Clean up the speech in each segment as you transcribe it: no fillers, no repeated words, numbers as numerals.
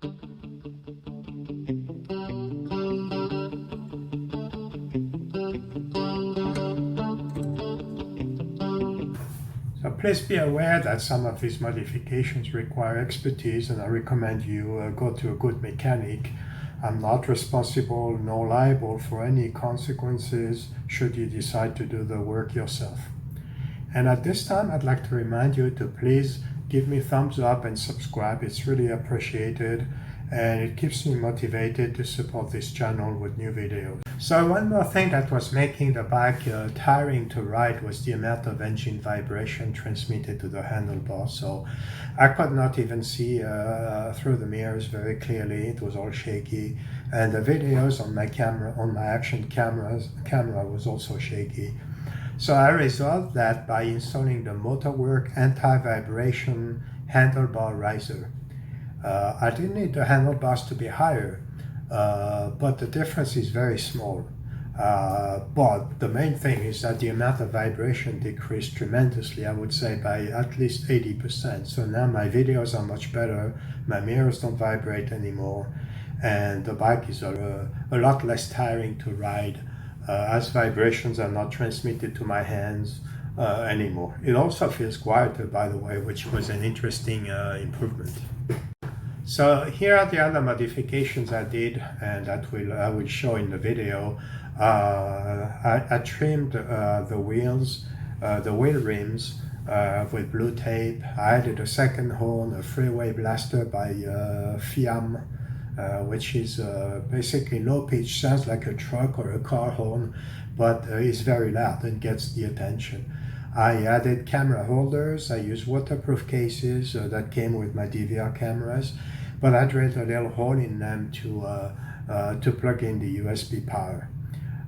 So please be aware that some of these modifications require expertise, and I recommend you go to a good mechanic. I'm not responsible nor liable for any consequences should you decide to do the work yourself. And at this time, I'd like to remind you to please give me a thumbs up and subscribe. It's really appreciated, and it keeps me motivated to support this channel with new videos. So one more thing that was making the bike tiring to ride was the amount of engine vibration transmitted to the handlebar. So I could not even see through the mirrors very clearly. It was all shaky, and the videos on my camera, on my action camera was also shaky. So I resolved that by installing the Motorwork anti-vibration handlebar riser. I didn't need the handlebars to be higher, but the difference is very small. But the main thing is that the amount of vibration decreased tremendously, I would say by at least 80%. So now my videos are much better, my mirrors don't vibrate anymore, and the bike is a lot less tiring to ride, as vibrations are not transmitted to my hands anymore. It also feels quieter, by the way, which was an interesting improvement. So here are the other modifications I did, and that I will show in the video. I trimmed the wheels, the wheel rims with blue tape. I added a second horn, a freeway blaster by Fiam, which is basically low pitch, sounds like a truck or a car horn, but is very loud and gets the attention. I added camera holders. I used waterproof cases that came with my DVR cameras, but I drilled a little hole in them to plug in the USB power.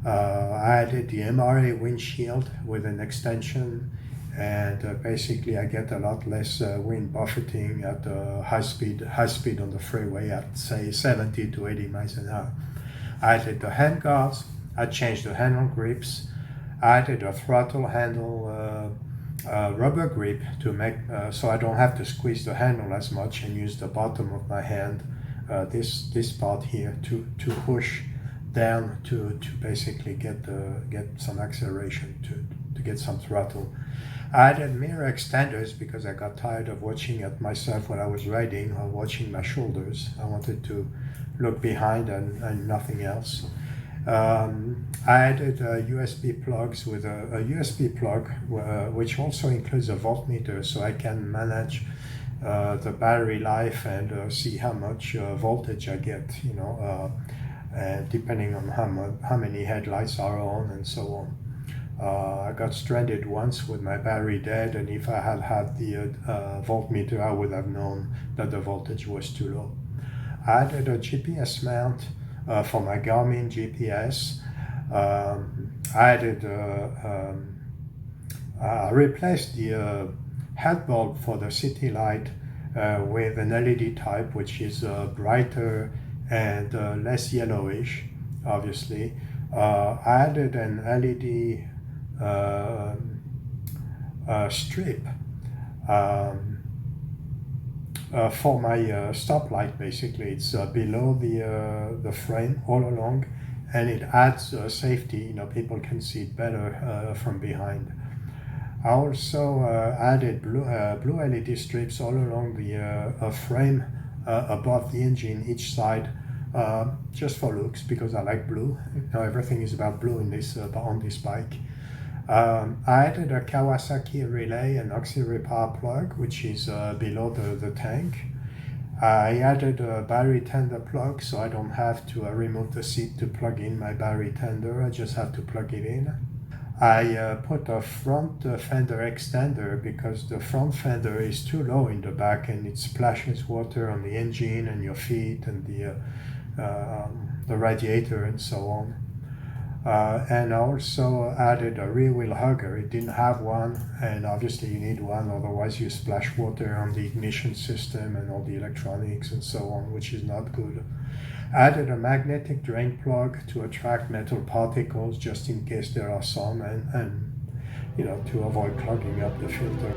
I added the MRA windshield with an extension, and basically I get a lot less wind buffeting at high speed on the freeway at say 70 to 80 miles an hour. I added the hand guards. I changed the handle grips. I added a throttle handle rubber grip to make so I don't have to squeeze the handle as much and use the bottom of my hand, this part here, to push down to basically get some acceleration, to get some throttle. I added mirror extenders because I got tired of watching at myself when I was riding or watching my shoulders. I wanted to look behind and nothing else. I added USB plugs with a USB plug which also includes a voltmeter, so I can manage the battery life and see how much voltage I get, and depending on how many headlights are on and so on. I got stranded once with my battery dead, and if I had had the voltmeter, I would have known that the voltage was too low. I added a GPS mount for my Garmin GPS. I replaced the head bulb for the city light with an LED type, which is brighter and less yellowish, obviously. I added an LED strip for my stoplight. Basically, it's below the frame all along, and it adds safety. People can see it better from behind. I also added blue LED strips all along the frame above the engine, each side, just for looks, because I like blue. Everything is about blue in this on this bike. I added a Kawasaki relay and auxiliary power plug, which is below the tank. I added a battery tender plug, so I don't have to remove the seat to plug in my battery tender. I just have to plug it in. I put a front fender extender because the front fender is too low in the back and it splashes water on the engine and your feet and the radiator and so on. And I also added a rear wheel hugger. It didn't have one, and obviously you need one, otherwise you splash water on the ignition system and all the electronics and so on, which is not good. I added a magnetic drain plug to attract metal particles just in case there are some, and to avoid clogging up the filter.